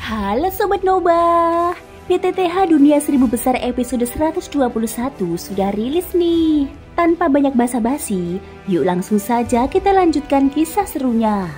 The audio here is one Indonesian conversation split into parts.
Halo Sobat Noba, DTTH Dunia Seribu Besar episode 121 sudah rilis nih. Tanpa banyak basa-basi, yuk langsung saja kita lanjutkan kisah serunya.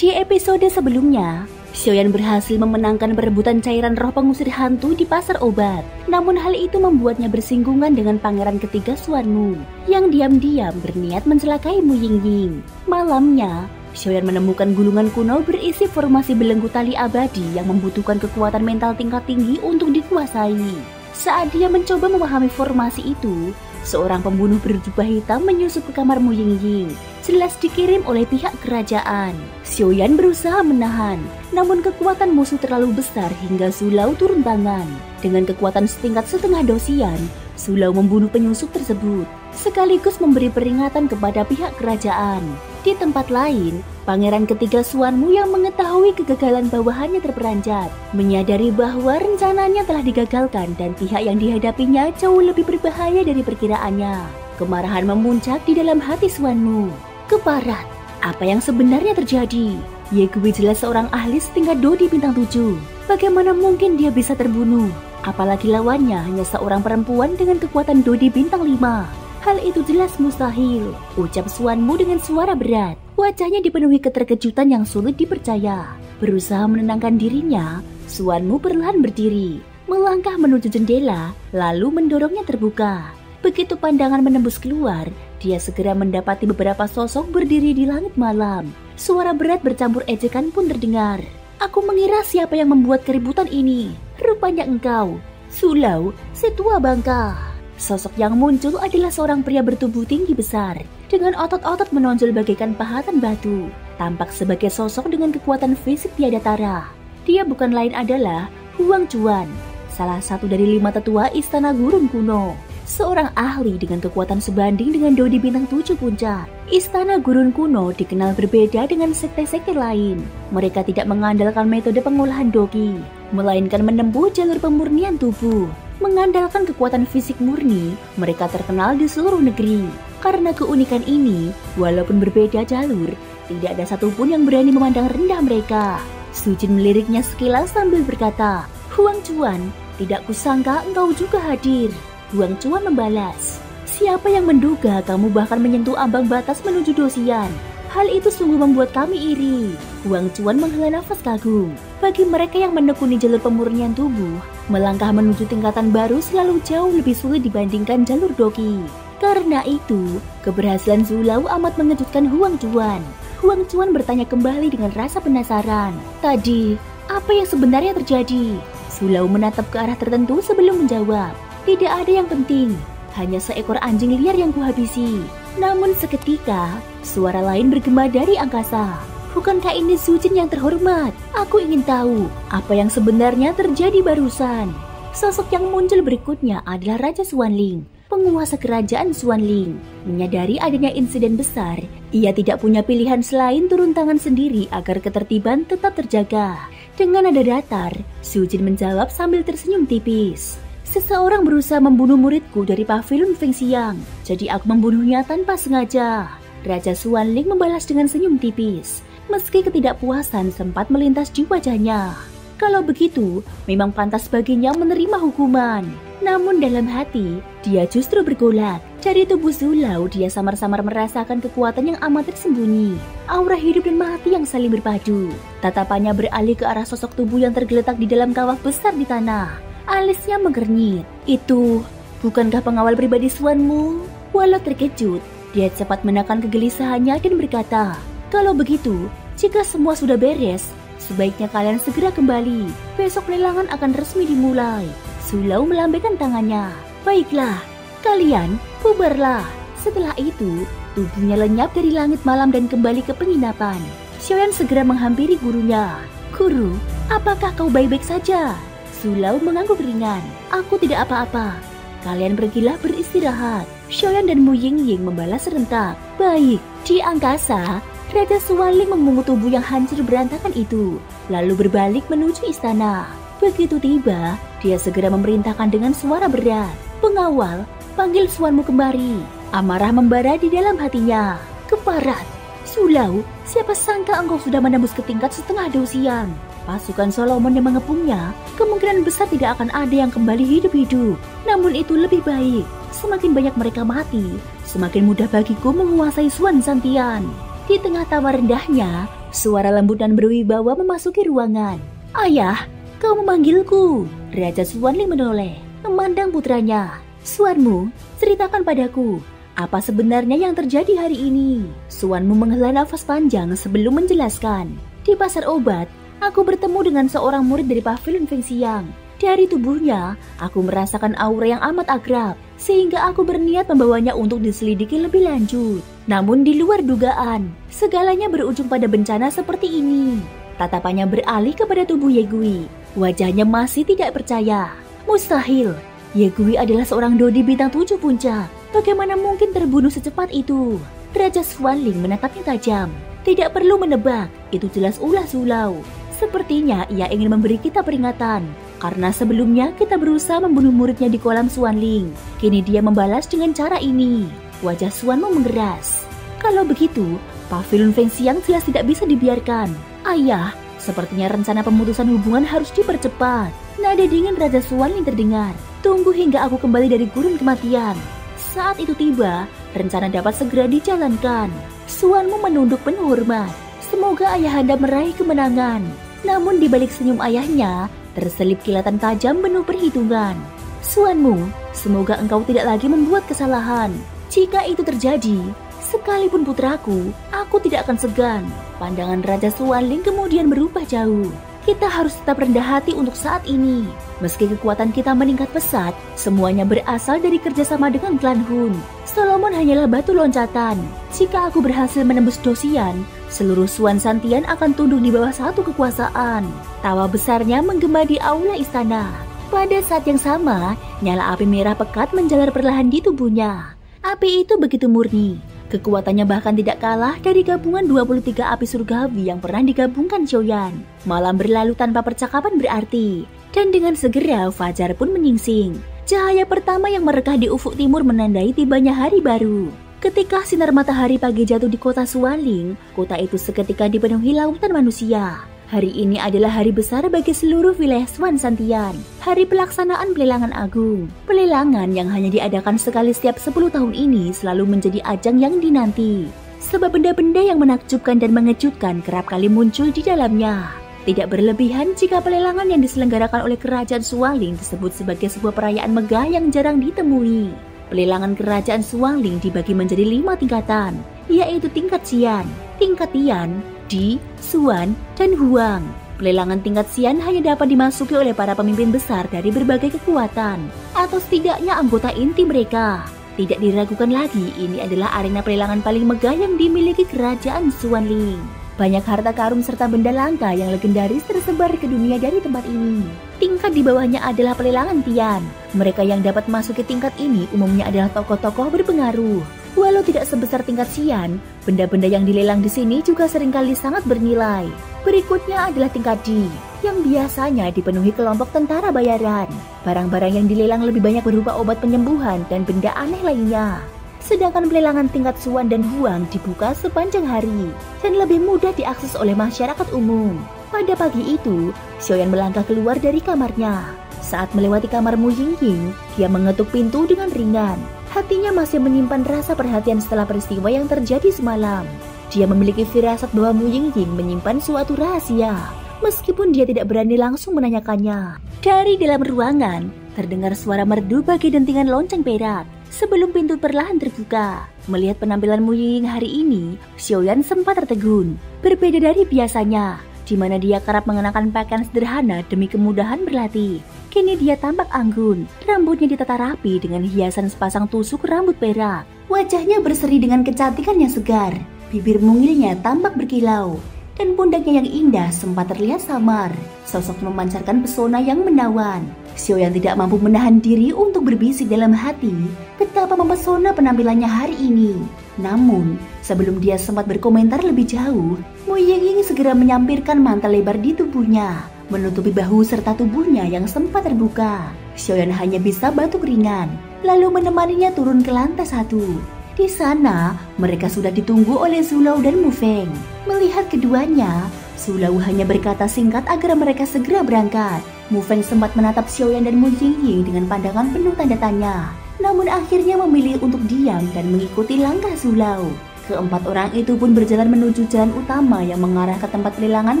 Di episode sebelumnya, Xiaoyan berhasil memenangkan perebutan cairan roh pengusir hantu di pasar obat. Namun hal itu membuatnya bersinggungan dengan pangeran ketiga Xuanmu yang diam-diam berniat mencelakai Mu Yingying. Malamnya, Xiaoyan menemukan gulungan kuno berisi formasi belenggu tali abadi yang membutuhkan kekuatan mental tingkat tinggi untuk dikuasai. Saat dia mencoba memahami formasi itu, seorang pembunuh berjubah hitam menyusup ke kamar Mu Yingying, jelas dikirim oleh pihak kerajaan. Xiaoyan berusaha menahan, namun kekuatan musuh terlalu besar hingga Zulau turun tangan. Dengan kekuatan setingkat setengah dosian, Zulau membunuh penyusup tersebut, sekaligus memberi peringatan kepada pihak kerajaan. Di tempat lain, pangeran ketiga Xuanmu yang mengetahui kegagalan bawahannya terperanjat, menyadari bahwa rencananya telah digagalkan dan pihak yang dihadapinya jauh lebih berbahaya dari perkiraannya. Kemarahan memuncak di dalam hati Xuanmu. Keparat, apa yang sebenarnya terjadi? Ye Gui jelas seorang ahli setingkat Dodi bintang 7. Bagaimana mungkin dia bisa terbunuh? Apalagi lawannya hanya seorang perempuan dengan kekuatan Dodi bintang 5. Hal itu jelas mustahil, ucap Xuanmu dengan suara berat. Wajahnya dipenuhi keterkejutan yang sulit dipercaya. Berusaha menenangkan dirinya, Xuanmu perlahan berdiri, melangkah menuju jendela, lalu mendorongnya terbuka. Begitu pandangan menembus keluar, dia segera mendapati beberapa sosok berdiri di langit malam. Suara berat bercampur ejekan pun terdengar. Aku mengira siapa yang membuat keributan ini. Rupanya engkau, Zulau, si tua bangka. Sosok yang muncul adalah seorang pria bertubuh tinggi besar, dengan otot-otot menonjol bagaikan pahatan batu. Tampak sebagai sosok dengan kekuatan fisik tiada tara. Dia bukan lain adalah Huang Chuan, salah satu dari 5 tetua istana gurun kuno. Seorang ahli dengan kekuatan sebanding dengan Dodi bintang 7 puncak. Istana gurun kuno dikenal berbeda dengan sekte-sekte lain. Mereka tidak mengandalkan metode pengolahan doki, melainkan menempuh jalur pemurnian tubuh. Mengandalkan kekuatan fisik murni, mereka terkenal di seluruh negeri. Karena keunikan ini, walaupun berbeda jalur, tidak ada satupun yang berani memandang rendah mereka. Sujin meliriknya sekilas sambil berkata, Huang Chuan, tidak kusangka engkau juga hadir. Huang Chuan membalas, siapa yang menduga kamu bahkan menyentuh ambang batas menuju dosian? Hal itu sungguh membuat kami iri. Huang Chuan menghela nafas kagum. Bagi mereka yang menekuni jalur pemurnian tubuh, melangkah menuju tingkatan baru selalu jauh lebih sulit dibandingkan jalur doki. Karena itu, keberhasilan Zulau amat mengejutkan Huang Chuan. Huang Chuan bertanya kembali dengan rasa penasaran. Tadi, apa yang sebenarnya terjadi? Zulau menatap ke arah tertentu sebelum menjawab. Tidak ada yang penting, hanya seekor anjing liar yang kuhabisi. Namun seketika, suara lain bergema dari angkasa. Bukankah ini Sujin yang terhormat? Aku ingin tahu apa yang sebenarnya terjadi barusan. Sosok yang muncul berikutnya adalah Raja Xuanling, penguasa kerajaan Xuanling. Menyadari adanya insiden besar, ia tidak punya pilihan selain turun tangan sendiri agar ketertiban tetap terjaga. Dengan nada datar, Sujin menjawab sambil tersenyum tipis. Seseorang berusaha membunuh muridku dari pavilion Fengxiang, jadi aku membunuhnya tanpa sengaja. Raja Xuanling membalas dengan senyum tipis, meski ketidakpuasan sempat melintas di wajahnya. Kalau begitu, memang pantas baginya menerima hukuman. Namun dalam hati, dia justru bergolak. Dari tubuh Zulau, dia samar-samar merasakan kekuatan yang amat tersembunyi. Aura hidup dan mati yang saling berpadu. Tatapannya beralih ke arah sosok tubuh yang tergeletak di dalam kawah besar di tanah. Alisnya mengernyit. Itu, bukankah pengawal pribadi Xuanmu? Walau terkejut, dia cepat menekan kegelisahannya dan berkata, kalau begitu, jika semua sudah beres, sebaiknya kalian segera kembali. Besok lelangan akan resmi dimulai. Zulau melambaikan tangannya. Baiklah, kalian bubarlah. Setelah itu, tubuhnya lenyap dari langit malam dan kembali ke penginapan. Xiaoyan segera menghampiri gurunya. Guru, apakah kau baik-baik saja? Zulau mengangguk ringan. Aku tidak apa-apa. Kalian pergilah beristirahat. Xiaoyan dan Mu Yingying membalas serentak. Baik. Di angkasa, Raja Xuanling memungut tubuh yang hancur berantakan itu, lalu berbalik menuju istana. Begitu tiba, dia segera memerintahkan dengan suara berat. Pengawal, panggil Xuanmu kembali. Amarah membara di dalam hatinya. Keparat, Sulau, siapa sangka engkau sudah menembus ke tingkat setengah Dosian. Pasukan Solomon yang mengepungnya kemungkinan besar tidak akan ada yang kembali hidup-hidup. Namun itu lebih baik. Semakin banyak mereka mati, semakin mudah bagiku menguasai Suan Santian. Di tengah tawa rendahnya, suara lembut dan berwibawa memasuki ruangan. Ayah, kau memanggilku. Raja Suanling menoleh, memandang putranya. Suanmu, ceritakan padaku, apa sebenarnya yang terjadi hari ini? Suanmu menghela nafas panjang sebelum menjelaskan. Di pasar obat, aku bertemu dengan seorang murid dari Pavilion Fengxiang. Dari tubuhnya, aku merasakan aura yang amat akrab, sehingga aku berniat membawanya untuk diselidiki lebih lanjut. Namun di luar dugaan, segalanya berujung pada bencana seperti ini. Tatapannya beralih kepada tubuh Ye Gui. Wajahnya masih tidak percaya. Mustahil, Ye Gui adalah seorang dodi bintang 7 puncak. Bagaimana mungkin terbunuh secepat itu? Raja Suanling menatapnya tajam. Tidak perlu menebak, itu jelas ulah Sulau. Sepertinya ia ingin memberi kita peringatan, karena sebelumnya kita berusaha membunuh muridnya di kolam Suanling. Kini dia membalas dengan cara ini. Wajah Suanmu mengeras. Kalau begitu, Pavilion Fengxiang jelas tidak bisa dibiarkan. Ayah, sepertinya rencana pemutusan hubungan harus dipercepat. Nada dingin Raja Suanling terdengar. Tunggu hingga aku kembali dari gurun kematian. Saat itu tiba, rencana dapat segera dijalankan. Suanmu menunduk penuh hormat. Semoga ayahanda meraih kemenangan. Namun di balik senyum ayahnya, terselip kilatan tajam penuh perhitungan. Suanmu, semoga engkau tidak lagi membuat kesalahan. Jika itu terjadi, sekalipun putraku, aku tidak akan segan. Pandangan Raja Suanling kemudian berubah jauh. Kita harus tetap rendah hati untuk saat ini. Meski kekuatan kita meningkat pesat, semuanya berasal dari kerjasama dengan klan Hun. Solomon hanyalah batu loncatan. Jika aku berhasil menembus Dosian, seluruh Suan Santian akan tunduk di bawah satu kekuasaan. Tawa besarnya menggema di aula istana. Pada saat yang sama, nyala api merah pekat menjalar perlahan di tubuhnya. Api itu begitu murni. Kekuatannya bahkan tidak kalah dari gabungan 23 api surgawi yang pernah digabungkan Xiaoyan. Malam berlalu tanpa percakapan berarti. Dan dengan segera fajar pun menyingsing. Cahaya pertama yang merekah di ufuk timur menandai tibanya hari baru. Ketika sinar matahari pagi jatuh di kota Suanling, kota itu seketika dipenuhi lautan manusia. Hari ini adalah hari besar bagi seluruh wilayah Suan Santian. Hari pelaksanaan pelelangan agung. Pelelangan yang hanya diadakan sekali setiap 10 tahun ini selalu menjadi ajang yang dinanti. Sebab benda-benda yang menakjubkan dan mengejutkan kerap kali muncul di dalamnya. Tidak berlebihan jika pelelangan yang diselenggarakan oleh kerajaan Suanling disebut sebagai sebuah perayaan megah yang jarang ditemui. Pelelangan kerajaan Suanling dibagi menjadi 5 tingkatan, yaitu tingkat Xian, tingkat Tian, Di, Suan, dan Huang. Pelelangan tingkat Xian hanya dapat dimasuki oleh para pemimpin besar dari berbagai kekuatan, atau setidaknya anggota inti mereka. Tidak diragukan lagi, ini adalah arena pelelangan paling megah yang dimiliki kerajaan Suanling. Banyak harta karun serta benda langka yang legendaris tersebar ke dunia dari tempat ini. Tingkat di bawahnya adalah pelelangan Tian. Mereka yang dapat masuk ke tingkat ini umumnya adalah tokoh-tokoh berpengaruh. Walau tidak sebesar tingkat Xian, benda-benda yang dilelang di sini juga seringkali sangat bernilai. Berikutnya adalah tingkat Di, yang biasanya dipenuhi kelompok tentara bayaran. Barang-barang yang dilelang lebih banyak berupa obat penyembuhan dan benda aneh lainnya. Sedangkan pelelangan tingkat Suan dan Huang dibuka sepanjang hari dan lebih mudah diakses oleh masyarakat umum. Pada pagi itu, Xiaoyan melangkah keluar dari kamarnya. Saat melewati kamar Mu Yingying, dia mengetuk pintu dengan ringan. Hatinya masih menyimpan rasa perhatian setelah peristiwa yang terjadi semalam. Dia memiliki firasat bahwa Mu Yingying menyimpan suatu rahasia, meskipun dia tidak berani langsung menanyakannya. Dari dalam ruangan, terdengar suara merdu bagi dentingan lonceng perak. Sebelum pintu perlahan terbuka, melihat penampilan Mu Yingying hari ini, Xiaoyan sempat tertegun. Berbeda dari biasanya, di mana dia kerap mengenakan pakaian sederhana demi kemudahan berlatih. Kini dia tampak anggun, rambutnya ditata rapi dengan hiasan sepasang tusuk rambut perak. Wajahnya berseri dengan kecantikan yang segar, bibir mungilnya tampak berkilau, dan pundaknya yang indah sempat terlihat samar. Sosok memancarkan pesona yang menawan. Xiaoyan tidak mampu menahan diri untuk berbisik dalam hati betapa mempesona penampilannya hari ini. Namun, sebelum dia sempat berkomentar lebih jauh, Mu Yingying segera menyampirkan mantel lebar di tubuhnya, menutupi bahu serta tubuhnya yang sempat terbuka. Xiaoyan hanya bisa batuk ringan, lalu menemaninya turun ke lantai 1. Di sana, mereka sudah ditunggu oleh Zulau dan Mufeng. Melihat keduanya, Zulau hanya berkata singkat agar mereka segera berangkat. Mufeng sempat menatap Xiaoyan dan Mu Jingying dengan pandangan penuh tanda tanya. Namun akhirnya memilih untuk diam dan mengikuti langkah Zulau. Keempat orang itu pun berjalan menuju jalan utama yang mengarah ke tempat pelelangan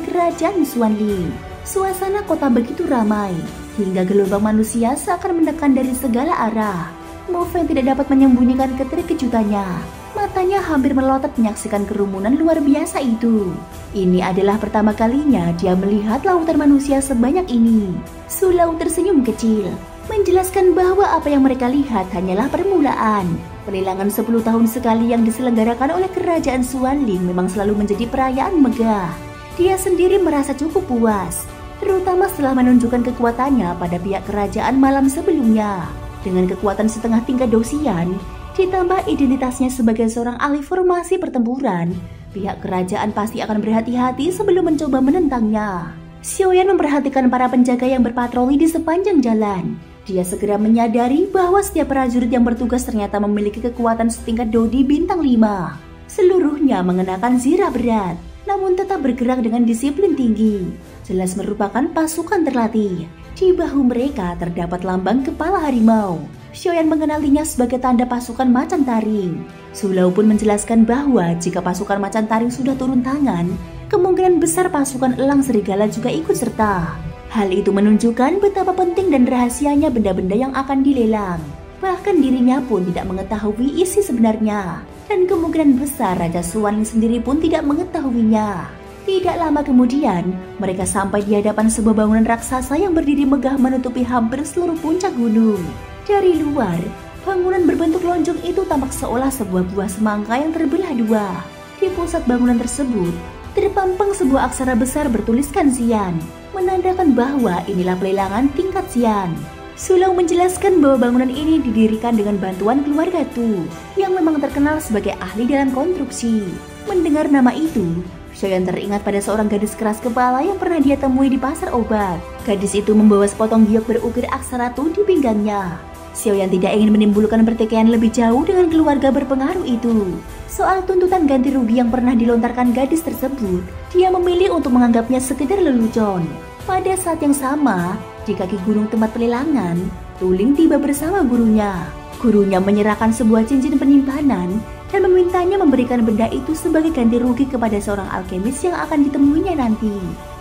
kerajaan Xuanling. Suasana kota begitu ramai, hingga gelombang manusia seakan mendekat dari segala arah. Mufeng tidak dapat menyembunyikan keterkejutannya. Matanya hampir melotot menyaksikan kerumunan luar biasa itu. Ini adalah pertama kalinya dia melihat lautan manusia sebanyak ini. Zulau tersenyum kecil, menjelaskan bahwa apa yang mereka lihat hanyalah permulaan. Pelelangan 10 tahun sekali yang diselenggarakan oleh kerajaan Xuanling memang selalu menjadi perayaan megah. Dia sendiri merasa cukup puas, terutama setelah menunjukkan kekuatannya pada pihak kerajaan malam sebelumnya. Dengan kekuatan setengah tingkat Dosian, ditambah identitasnya sebagai seorang ahli formasi pertempuran, pihak kerajaan pasti akan berhati-hati sebelum mencoba menentangnya. Xiaoyan memperhatikan para penjaga yang berpatroli di sepanjang jalan. Dia segera menyadari bahwa setiap prajurit yang bertugas ternyata memiliki kekuatan setingkat Dodi bintang 5. Seluruhnya mengenakan zirah berat, namun tetap bergerak dengan disiplin tinggi. Jelas merupakan pasukan terlatih. Di bahu mereka terdapat lambang kepala harimau. Xiaoyan mengenalinya sebagai tanda pasukan macan taring. Zulau pun menjelaskan bahwa jika pasukan macan taring sudah turun tangan, kemungkinan besar pasukan elang serigala juga ikut serta. Hal itu menunjukkan betapa penting dan rahasianya benda-benda yang akan dilelang. Bahkan dirinya pun tidak mengetahui isi sebenarnya. Dan kemungkinan besar Raja Xuanling sendiri pun tidak mengetahuinya. Tidak lama kemudian, mereka sampai di hadapan sebuah bangunan raksasa yang berdiri megah menutupi hampir seluruh puncak gunung. Dari luar, bangunan berbentuk lonjong itu tampak seolah sebuah buah semangka yang terbelah dua. Di pusat bangunan tersebut, terpampang sebuah aksara besar bertuliskan Xian, menandakan bahwa inilah pelelangan tingkat Xian. Zulau menjelaskan bahwa bangunan ini didirikan dengan bantuan keluarga Tu, yang memang terkenal sebagai ahli dalam konstruksi. Mendengar nama itu, Xiaoyan teringat pada seorang gadis keras kepala yang pernah dia temui di pasar obat. Gadis itu membawa sepotong giok berukir aksara Tu di pinggangnya. Xiaoyan tidak ingin menimbulkan pertikaian lebih jauh dengan keluarga berpengaruh itu. Soal tuntutan ganti rugi yang pernah dilontarkan gadis tersebut, dia memilih untuk menganggapnya sekedar lelucon. Pada saat yang sama, di kaki gunung tempat pelelangan, Tuling tiba bersama gurunya. Gurunya menyerahkan sebuah cincin penyimpanan dan memintanya memberikan benda itu sebagai ganti rugi kepada seorang alkemis yang akan ditemuinya nanti.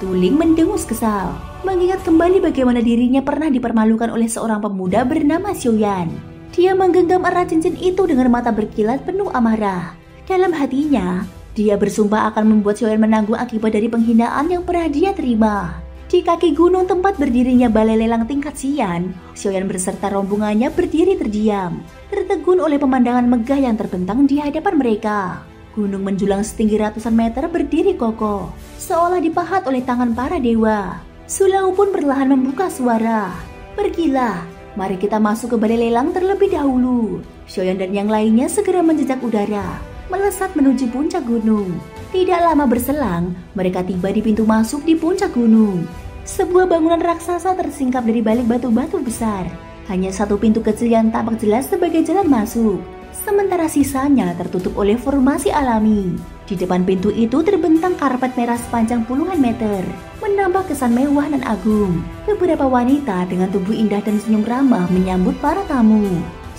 Tuling mendengus kesal, mengingat kembali bagaimana dirinya pernah dipermalukan oleh seorang pemuda bernama Xiaoyan. Dia menggenggam erat cincin itu dengan mata berkilat penuh amarah. Dalam hatinya, dia bersumpah akan membuat Xiaoyan menanggung akibat dari penghinaan yang pernah dia terima. Di kaki gunung tempat berdirinya balai lelang tingkat Xian, Xiaoyan beserta rombongannya berdiri terdiam, tertegun oleh pemandangan megah yang terbentang di hadapan mereka. Gunung menjulang setinggi ratusan meter berdiri kokoh, seolah dipahat oleh tangan para dewa. Zulau pun perlahan membuka suara. "Pergilah, mari kita masuk ke balai lelang terlebih dahulu." Xiaoyan dan yang lainnya segera menjejak udara, melesat menuju puncak gunung. Tidak lama berselang, mereka tiba di pintu masuk di puncak gunung. Sebuah bangunan raksasa tersingkap dari balik batu-batu besar. Hanya satu pintu kecil yang tampak jelas sebagai jalan masuk, sementara sisanya tertutup oleh formasi alami. Di depan pintu itu terbentang karpet merah sepanjang puluhan meter, menambah kesan mewah dan agung. Beberapa wanita dengan tubuh indah dan senyum ramah menyambut para tamu.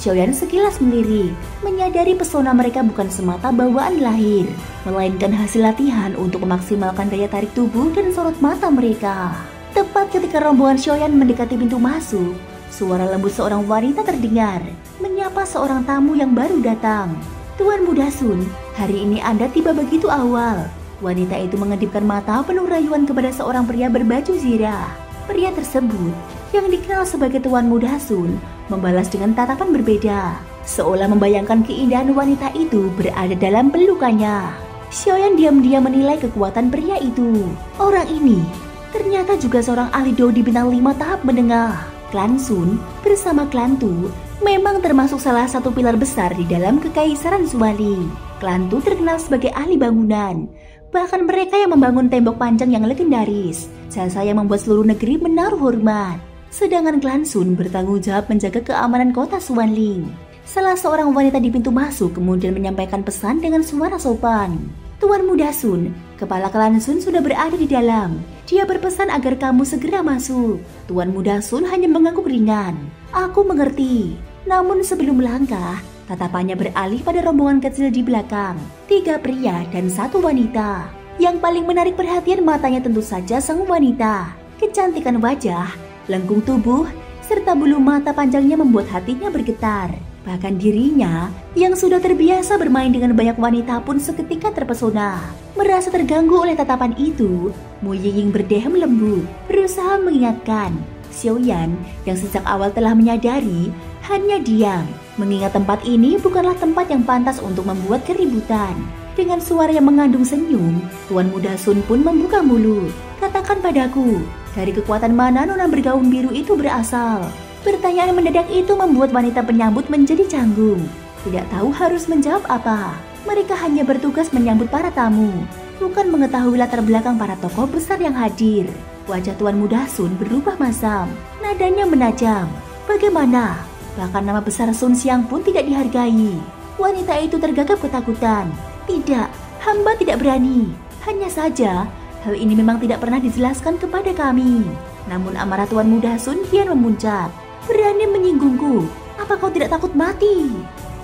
Xiaoyan sekilas melirik, menyadari pesona mereka bukan semata bawaan lahir, melainkan hasil latihan untuk memaksimalkan daya tarik tubuh dan sorot mata mereka. Tepat ketika rombongan Xiaoyan mendekati pintu masuk, suara lembut seorang wanita terdengar, menyapa seorang tamu yang baru datang. "Tuan Muda Sun, hari ini Anda tiba begitu awal." Wanita itu mengedipkan mata penuh rayuan kepada seorang pria berbaju zirah. Pria tersebut, yang dikenal sebagai Tuan Muda Sun, membalas dengan tatapan berbeda, seolah membayangkan keindahan wanita itu berada dalam pelukannya. Xiaoyan diam-diam menilai kekuatan pria itu. Orang ini ternyata juga seorang ahli Dodi bintang 5 tahap menengah. Klan Sun bersama Klan Tu memang termasuk salah satu pilar besar di dalam kekaisaran Xuanling. Klan Tu terkenal sebagai ahli bangunan. Bahkan mereka yang membangun tembok panjang yang legendaris, jasa yang membuat seluruh negeri menaruh hormat. Sedangkan Klan Sun bertanggung jawab menjaga keamanan kota Xuanling. Salah seorang wanita di pintu masuk kemudian menyampaikan pesan dengan suara sopan. Tuan Muda Sun, kepala klan Sun sudah berada di dalam. Dia berpesan agar kamu segera masuk. Tuan Muda Sun hanya mengangguk ringan. Aku mengerti. Namun sebelum melangkah, tatapannya beralih pada rombongan kecil di belakang. 3 pria dan 1 wanita. Yang paling menarik perhatian matanya tentu saja sang wanita. Kecantikan wajah, lengkung tubuh, serta bulu mata panjangnya membuat hatinya bergetar. Bahkan dirinya yang sudah terbiasa bermain dengan banyak wanita pun seketika terpesona. Merasa terganggu oleh tatapan itu, Mu Yiying berdehem lembut, berusaha mengingatkan. Xiaoyan yang sejak awal telah menyadari hanya diam, mengingat tempat ini bukanlah tempat yang pantas untuk membuat keributan. Dengan suara yang mengandung senyum, Tuan Muda Sun pun membuka mulut. Katakan padaku, dari kekuatan mana nona bergaun biru itu berasal? Pertanyaan mendadak itu membuat wanita penyambut menjadi canggung. Tidak tahu harus menjawab apa. Mereka hanya bertugas menyambut para tamu, bukan mengetahui latar belakang para tokoh besar yang hadir. Wajah Tuan Muda Sun berubah masam, nadanya menajam. Bagaimana? Bahkan nama besar Sun Xiang pun tidak dihargai. Wanita itu tergagap ketakutan. Tidak, hamba tidak berani. Hanya saja, hal ini memang tidak pernah dijelaskan kepada kami. Namun amarah Tuan Muda Sun kian memuncak. Berani menyinggungku, apa kau tidak takut mati?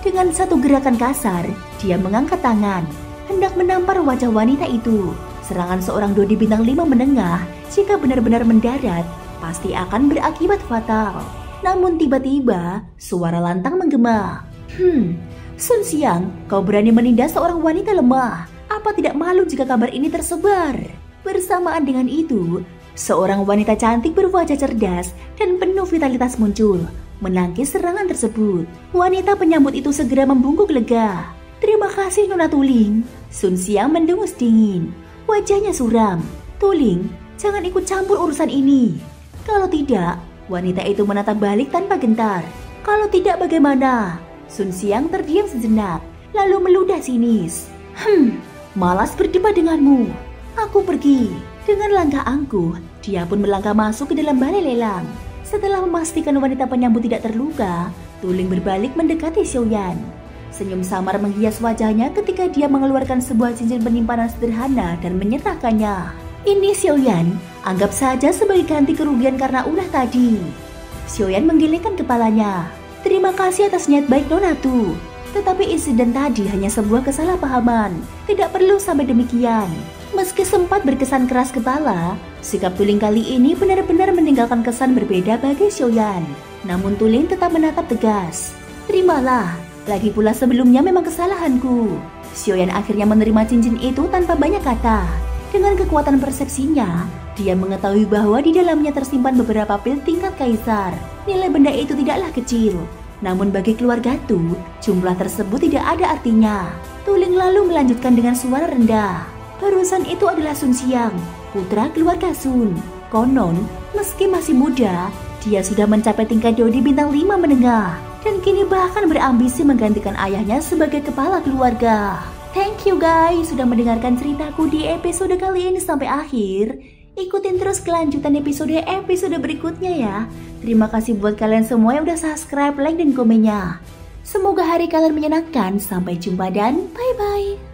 Dengan satu gerakan kasar, dia mengangkat tangan, hendak menampar wajah wanita itu. Serangan seorang Dodi bintang 5 menengah, jika benar-benar mendarat, pasti akan berakibat fatal. Namun tiba-tiba, suara lantang menggema. Sun Xiang, kau berani menindas seorang wanita lemah. Apa tidak malu jika kabar ini tersebar? Bersamaan dengan itu, seorang wanita cantik berwajah cerdas dan penuh vitalitas muncul, menangkis serangan tersebut. Wanita penyambut itu segera membungkuk lega. Terima kasih Nona Tuling. Sun Xiang mendengus dingin. Wajahnya suram. Tuling, jangan ikut campur urusan ini. Kalau tidak, wanita itu menatap balik tanpa gentar. Kalau tidak bagaimana? Sun Xiang terdiam sejenak, lalu meludah sinis. Malas berdebat denganmu. Aku pergi. Dengan langkah angkuh, dia pun melangkah masuk ke dalam balai lelang. Setelah memastikan wanita penyambut tidak terluka, Tuling berbalik mendekati Xiaoyan. Senyum samar menghias wajahnya ketika dia mengeluarkan sebuah cincin penyimpanan sederhana dan menyerahkannya. Ini Xiaoyan, anggap saja sebagai ganti kerugian karena ulah tadi. Xiaoyan menggelengkan kepalanya. Terima kasih atas niat baik Nona Tu. Tetapi insiden tadi hanya sebuah kesalahpahaman. Tidak perlu sampai demikian. Meski sempat berkesan keras kepala, sikap Tuling kali ini benar-benar meninggalkan kesan berbeda bagi Xiaoyan. Namun Tuling tetap menatap tegas. Terimalah, lagi pula sebelumnya memang kesalahanku. Xiaoyan akhirnya menerima cincin itu tanpa banyak kata. Dengan kekuatan persepsinya, dia mengetahui bahwa di dalamnya tersimpan beberapa pil tingkat kaisar. Nilai benda itu tidaklah kecil. Namun bagi keluarga Tu, jumlah tersebut tidak ada artinya. Tuling lalu melanjutkan dengan suara rendah. Barusan itu adalah Sun Xiang, putra keluarga Sun. Konon, meski masih muda, dia sudah mencapai tingkat Dodi bintang 5 menengah. Dan kini bahkan berambisi menggantikan ayahnya sebagai kepala keluarga. Thank you guys sudah mendengarkan ceritaku di episode kali ini sampai akhir. Ikutin terus kelanjutan episode berikutnya ya. Terima kasih buat kalian semua yang udah subscribe, like, dan komennya. Semoga hari kalian menyenangkan. Sampai jumpa dan bye-bye.